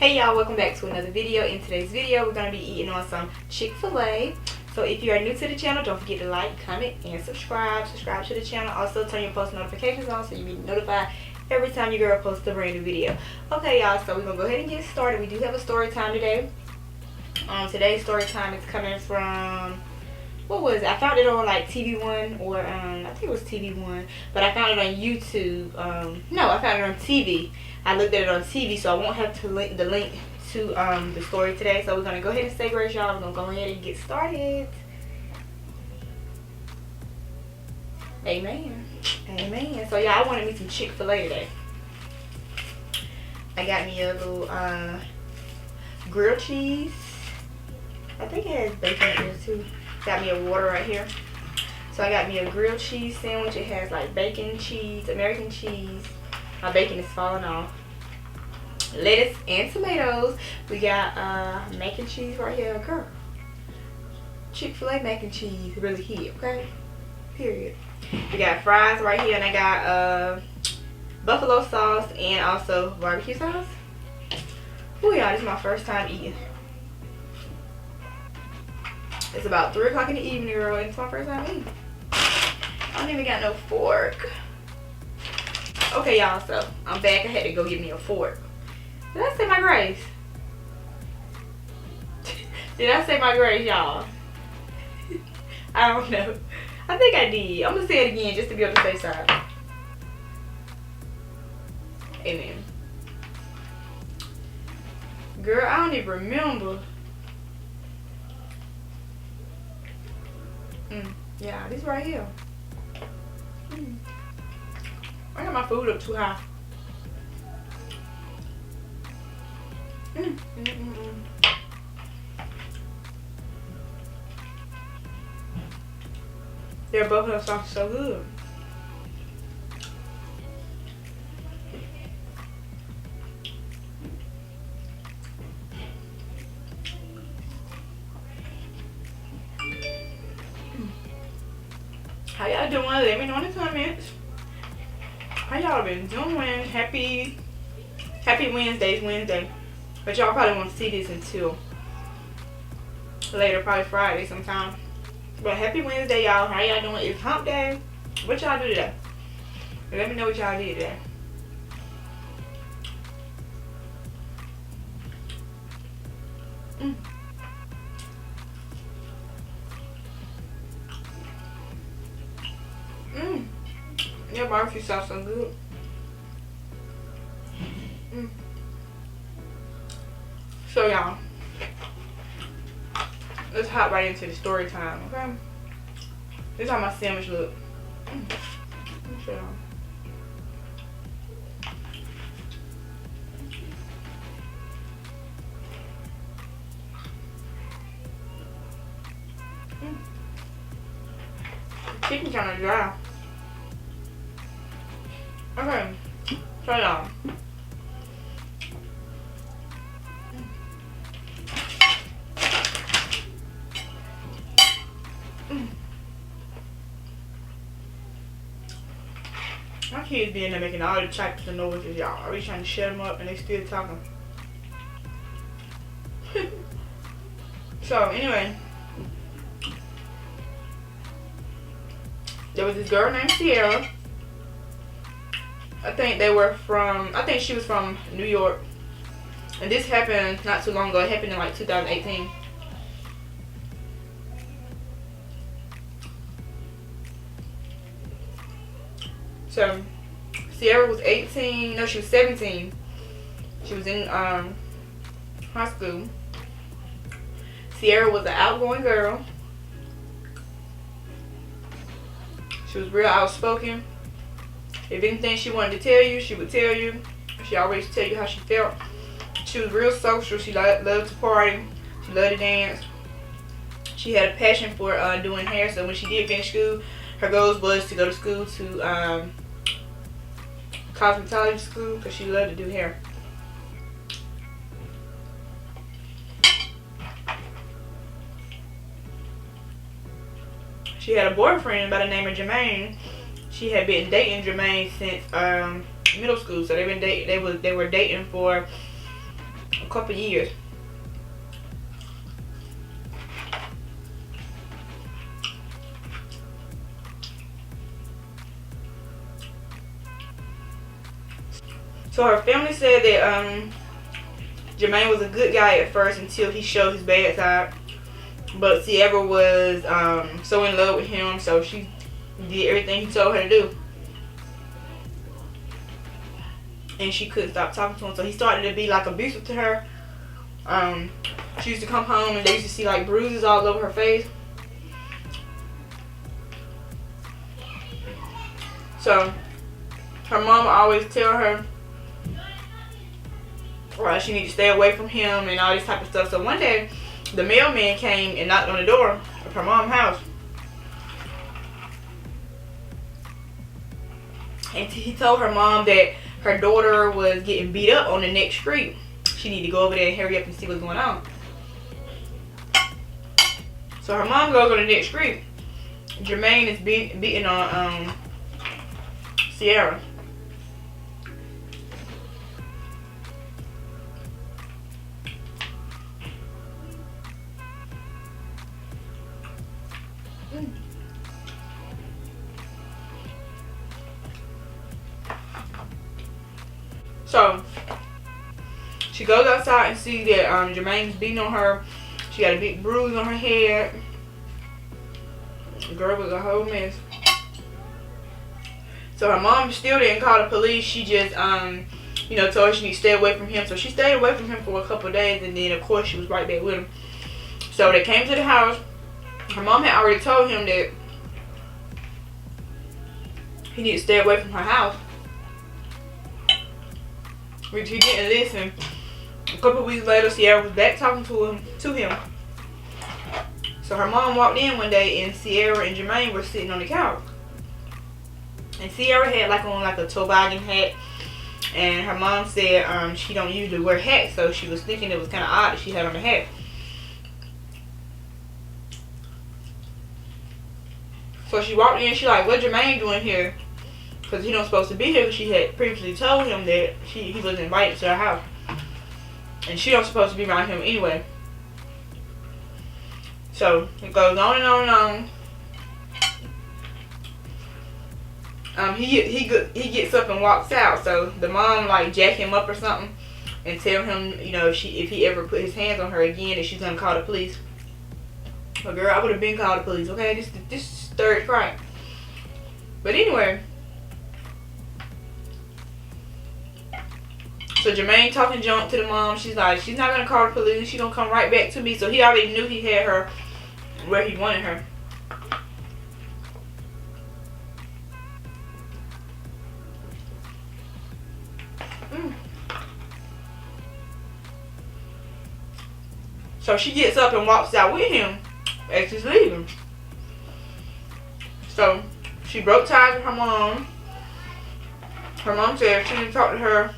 Hey y'all, welcome back to another video. In today's video, we're going to be eating on some Chick-fil-A. So if you are new to the channel, don't forget to like, comment, and subscribe. Subscribe to the channel. Also turn your post notifications on so you'll be notified every time your girl posts a brand new video. Okay y'all, so we're going to go ahead and get started. We do have a story time today. Today's story time is coming from, what was it? I found it on like TV1 or I think it was TV1, but I found it on YouTube. No, I found it on TV. I looked at it on TV, so I won't have to link the link to the story today. So we're gonna go ahead and say grace, y'all. We're gonna go ahead and get started. Amen. Amen. So y'all, I wanted me some Chick-fil-A today. I got me a little grilled cheese. I think it has bacon in there too. Got me a water right here. So I got me a grilled cheese sandwich. It has like bacon, cheese, American cheese. My bacon is falling off. Lettuce and tomatoes. We got mac and cheese right here. Girl, Chick-fil-A mac and cheese really hit, okay? Period. We got fries right here, and I got buffalo sauce and also barbecue sauce. Oh y'all, this is my first time eating. It's about 3 o'clock in the evening, girl, and it's my first time eating. I don't even got no fork. Okay, y'all, so I'm back. I had to go get me a fork. Did I say my grace? Did I say my grace, y'all? I don't know. I think I did. I'm going to say it again just to be on the safe side. Amen. Girl, I don't even remember. Yeah, this right here. I got my food up too high. Their buffalo sauce is so good. How y'all doing? Let me know in the comments. How y'all been doing? Happy Wednesday. But y'all probably won't see this until later, probably Friday sometime. But happy Wednesday, y'all. How y'all doing? It's hump day. What y'all do today? Let me know what y'all did today. Your barbecue sauce so good. So y'all, let's hop right into the story time, okay? This is how my sandwich look. Let me show y'all. The chicken kind of dry. Okay, so y'all. My kids be in there making all the types of noises, y'all. I be trying to shut them up and they still talking. So anyway, there was this girl named Sierra. I think she was from New York. And this happened not too long ago. It happened in like 2018. So Sierra was 18. No, she was 17. She was in high school. Sierra was an outgoing girl. She was real outspoken. If anything she wanted to tell you, she would tell you. She always tell you how she felt. She was real social. She loved to party. She loved to dance. She had a passion for doing hair. So when she did finish school, her goals was to go to school to cosmetology school because she loved to do hair. She had a boyfriend by the name of Jermaine. She had been dating Jermaine since middle school, so they were dating for a couple years. So her family said that Jermaine was a good guy at first until he showed his bad side. But Sierra was so in love with him, so she did everything he told her to do. And she couldn't stop talking to him, so he started to be like abusive to her. She used to come home and they used to see like bruises all over her face. So her mama always tell her she need to stay away from him and all this type of stuff. So one day the mailman came and knocked on the door of her mom's house, and he told her mom that her daughter was getting beat up on the next street. She need to go over there and hurry up and see what's going on. So her mom goes on the next street. Jermaine is beating on Sierra. So she goes outside and sees that Jermaine's beating on her. She got a big bruise on her head. The girl was a whole mess. So her mom still didn't call the police. She just told her she need to stay away from him. So she stayed away from him for a couple of days, and then of course she was right back with him. So they came to the house. Her mom had already told him that he needed to stay away from her house, which he didn't listen. A couple of weeks later, Sierra was back talking to him. So her mom walked in one day, and Sierra and Jermaine were sitting on the couch. And Sierra had on a toboggan hat, and her mom said she don't usually wear hats, so she was thinking it was kind of odd that she had on a hat. So she walked in, she like, what Jermaine doing here? Because he don't supposed to be here, because she had previously told him that he wasn't invited to her house. And she don't supposed to be around him anyway. So it goes on and on and on. He gets up and walks out. So the mom jack him up or something and tell him, if he ever put his hands on her again, that she's gonna call the police. But girl, I would have been called the police. Okay, this is third crime. But anyway. So Jermaine talking junk to the mom. She's like, she's not gonna call the police. She's gonna come right back to me. So he already knew he had her where he wanted her. So she gets up and walks out with him as he's leaving. So she broke ties with her mom. Her mom said she didn't talk to her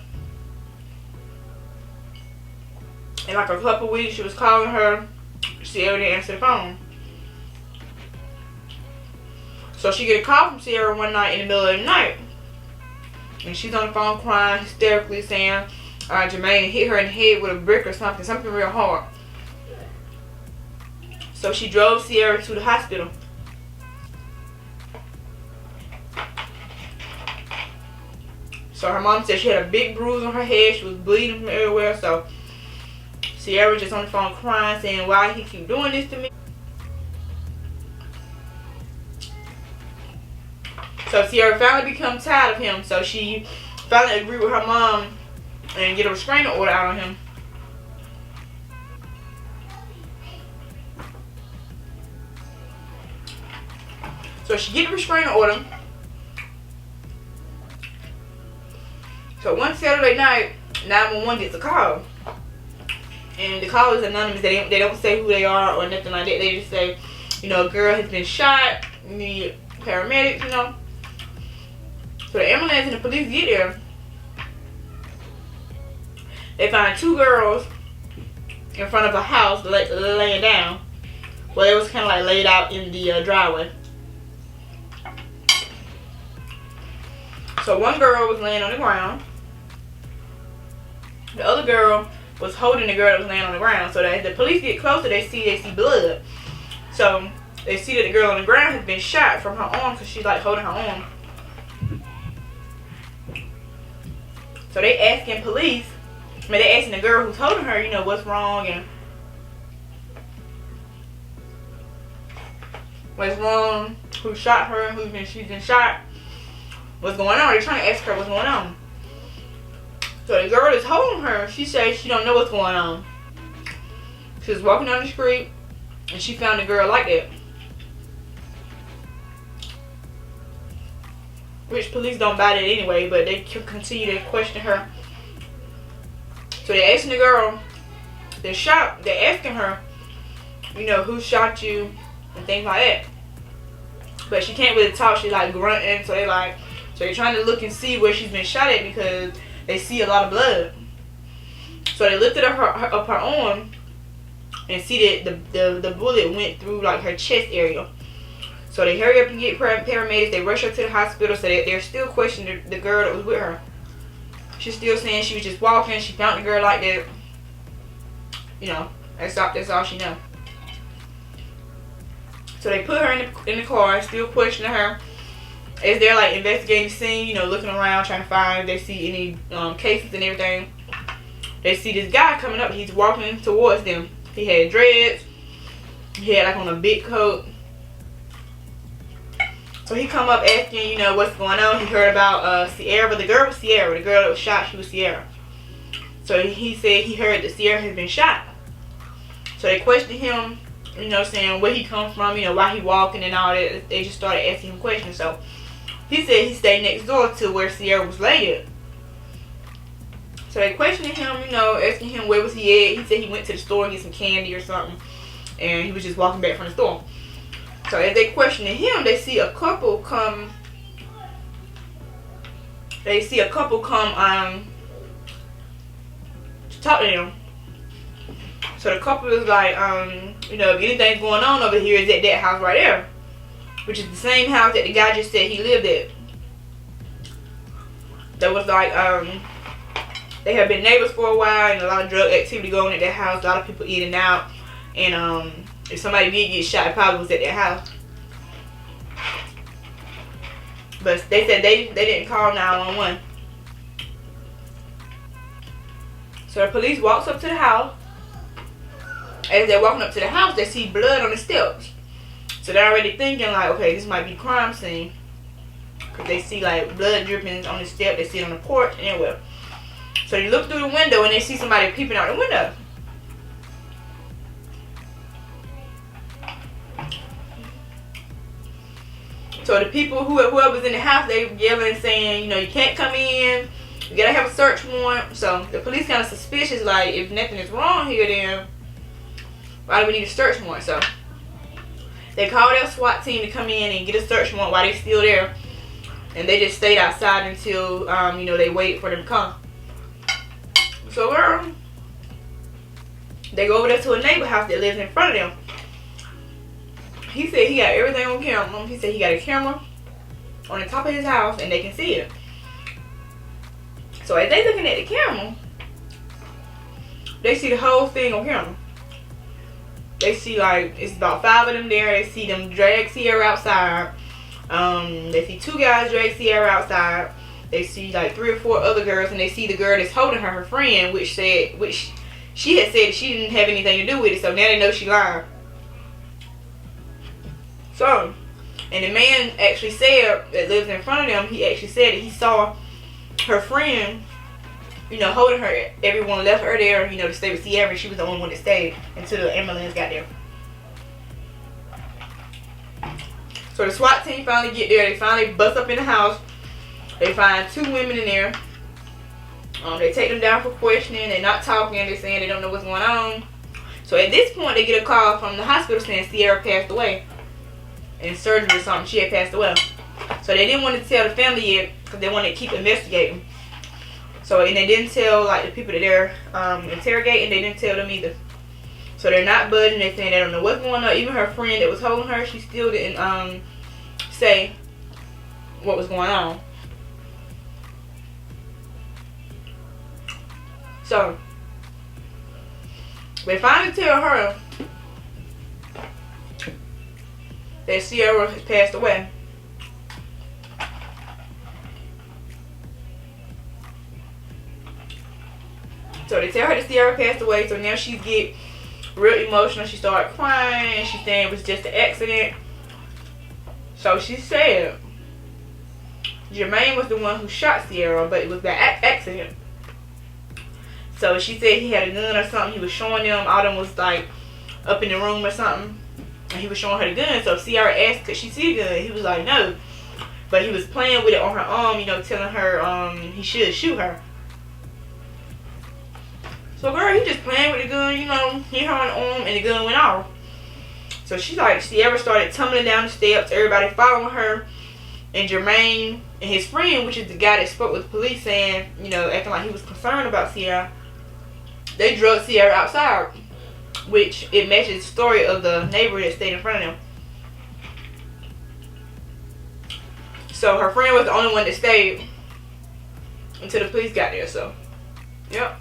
in a couple weeks. She was calling her. Sierra didn't answer the phone. So she get a call from Sierra one night in the middle of the night. And she's on the phone crying, hysterically saying Jermaine hit her in the head with a brick or something real hard. So she drove Sierra to the hospital. So her mom said she had a big bruise on her head. She was bleeding from everywhere. So Sierra was just on the phone crying, saying, why he keep doing this to me? So Sierra finally become tired of him. So she finally agreed with her mom and get a restraining order out on him. So she get a restraining order. So one Saturday night, 911 gets a call. And the call is anonymous. They don't say who they are or nothing like that. They just say, a girl has been shot. We need paramedics, So the ambulance and the police get there. They find two girls in front of a house laying down. Well, it was kind of laid out in the driveway. So one girl was laying on the ground. The other girl was holding the girl that was laying on the ground. So that as the police get closer, they see blood. So they see that the girl on the ground has been shot from her arm because she's like holding her arm. So they asking police, they asking the girl who's holding her, you know, what's wrong and what's wrong, who shot her, she's been shot, what's going on. They're trying to ask her what's going on. So the girl that's holding her, she says she don't know what's going on. She was walking down the street and she found the girl like that. Which police don't buy that anyway, but they continue to question her. So they're asking the girl, they're asking her, you know, who shot you and things like that. But she can't really talk, she's like grunting, so they're trying to look and see where she's been shot at because they see a lot of blood. So they lifted up her arm and see that the bullet went through like her chest area. So they hurry up and get paramedics. They rush her to the hospital. So they're still questioning the girl that was with her. She's still saying she was just walking. She found the girl like that. You know, that's all she knows. So they put her in the car, still questioning her. As they're like investigating the scene, you know, looking around, trying to find if they see any cases and everything. They see this guy coming up. He's walking towards them. He had dreads. He had like on a big coat. So he come up asking, you know, what's going on. He heard about Sierra, but the girl was Sierra. The girl that was shot, she was Sierra. So he said he heard that Sierra had been shot. So they questioned him, you know, saying where he come from, you know, why he walking and all that. They just started asking him questions. So he said he stayed next door to where Sierra was laid. So they questioned him, you know, asking him where was he at. He said he went to the store and get some candy or something. And he was just walking back from the store. So as they questioning him, they see a couple come. To talk to them. So the couple is like, you know, if anything's going on over here, is at that house right there, which is the same house that the guy just said he lived at. That was like, they have been neighbors for a while, and a lot of drug activity going at that house. A lot of people in and out, and if somebody did get shot, it probably was at that house. But they said they didn't call 911. So the police walks up to the house. As they're walking up to the house, they see blood on the steps. So they're already thinking like, okay, this might be a crime scene. Because they see like blood drippings on the step. They see it on the porch and everywhere. So they look through the window and they see somebody peeping out the window. So the people, whoever's in the house, they yelling and saying, you know, you can't come in. You gotta have a search warrant. So the police kind of suspicious, like if nothing is wrong here, then why do we need a search warrant? So they called their SWAT team to come in and get a search warrant while they're still there. And they just stayed outside until, you know, they waited for them to come. So they go over there to a neighbor house that lives in front of them. He said he got everything on camera. He said he got a camera on the top of his house and they can see it. So as they looking at the camera, they see the whole thing on camera. They see like, it's about 5 of them there. They see them drag Sierra outside. They see 2 guys drag Sierra outside. They see like 3 or 4 other girls, and they see the girl that's holding her friend, which she had said she didn't have anything to do with it. So now they know she lied. So, and the man actually said, that lives in front of them, he actually said that he saw her friend, you know, holding her. Everyone left her there, you know, to stay with Sierra. She was the only one that stayed until the ambulance got there. So the SWAT team finally get there. They finally bust up in the house. They find 2 women in there. They take them down for questioning. They're not talking. They're saying they don't know what's going on. So at this point, they get a call from the hospital saying Sierra passed away. In surgery or something, she had passed away. So they didn't want to tell the family yet because they wanted to keep investigating. So, and they didn't tell like the people that they're interrogating, they didn't tell them either. So they're not budging. They're saying they don't know what's going on. Even her friend that was holding her, she still didn't say what was going on. So They finally tell her that Sierra has passed away. So they tell her that Sierra passed away. So now she get real emotional. She started crying. She saying it was just an accident. So she said Jermaine was the one who shot Sierra, but it was that accident. So she said he had a gun or something. He was showing them. All them was like up in the room or something. And he was showing her the gun. So Sierra asked, could she see the gun? He was like, no. But he was playing with it on her arm, you know, telling her he should shoot her. So girl, he just playing with the gun, you know, hit her on the arm and the gun went off. So Sierra started tumbling down the steps, everybody following her. And Jermaine and his friend, which is the guy that spoke with the police saying, you know, acting like he was concerned about Sierra, they drugged Sierra outside, which it matches the story of the neighbor that stayed in front of them. So her friend was the only one that stayed until the police got there. So, yep.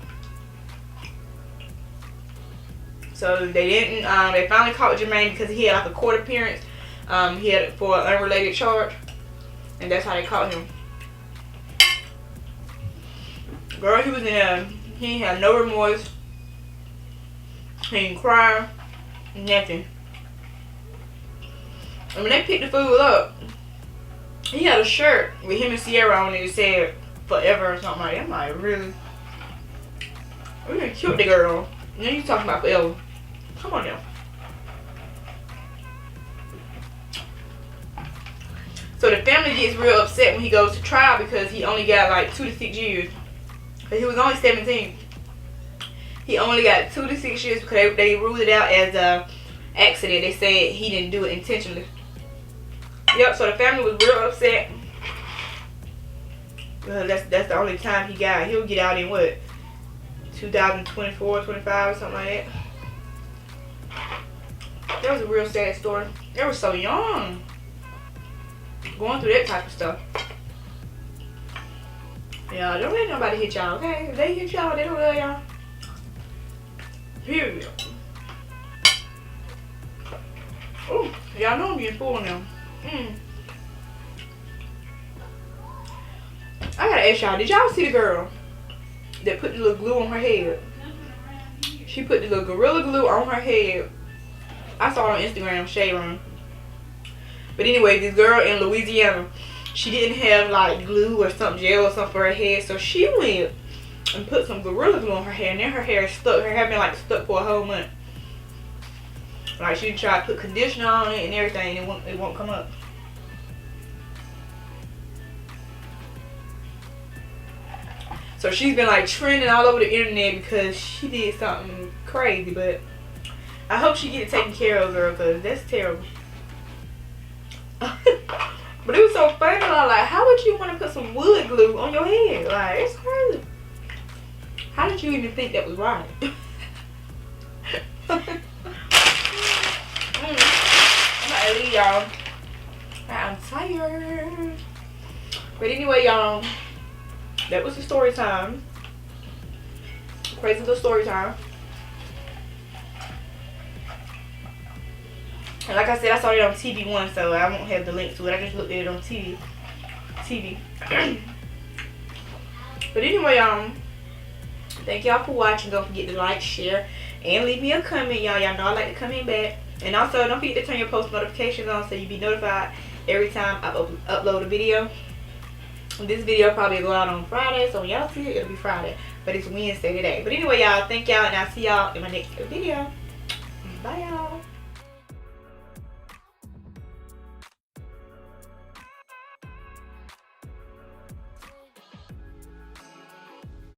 So they didn't. They finally caught Jermaine because he had like a court appearance. He had it for an unrelated charge, and that's how they caught him. Girl, he was in there. He had no remorse. He didn't cry. Nothing. And when they picked the food up, he had a shirt with him and Sierra on it that said "Forever" or something like that. I'm like, really? We done killed the girl. And then you talking about forever. Come on now. So the family gets real upset when he goes to trial because he only got like 2 to 6 years. But he was only 17. He only got 2 to 6 years because they ruled it out as a accident. They said he didn't do it intentionally. Yep, so the family was real upset. That's the only time he got. He'll get out in what? 2024, 25 or something like that. That was a real sad story. They were so young. Going through that type of stuff. Yeah, don't let nobody hit y'all, okay? If they hit y'all, they don't love y'all. Period. Oh, y'all know I'm getting full now. I gotta ask y'all, did y'all see the girl that put the little glue on her head? She put the little Gorilla Glue on her head. I saw it on Instagram, Shade Room. But anyway, this girl in Louisiana, she didn't have like glue or some gel or something for her head, so she went and put some Gorilla Glue on her hair, and then her hair is stuck. Her hair been like stuck for a whole month. Like she tried to put conditioner on it and everything, and it won't come up. So she's been like trending all over the internet because she did something crazy, but I hope she get it taken care of, girl, because that's terrible. But it was so funny. Like, how would you want to put some wood glue on your head? Like, it's crazy. How did you even think that was right? I'm gonna leave y'all. I'm tired. But anyway, y'all, that was the story time. Crazy little story time. And like I said, I saw it on TV once, so I won't have the link to it. I just looked at it on TV. But anyway, thank y'all for watching. Don't forget to like, share, and leave me a comment, y'all. Y'all know I like to comment back. And also, don't forget to turn your post notifications on so you be notified every time I upload a video. This video probably go out on Friday, so when y'all see it, it'll be Friday. But it's Wednesday today. But anyway, y'all, thank y'all, and I'll see y'all in my next video. Bye, y'all.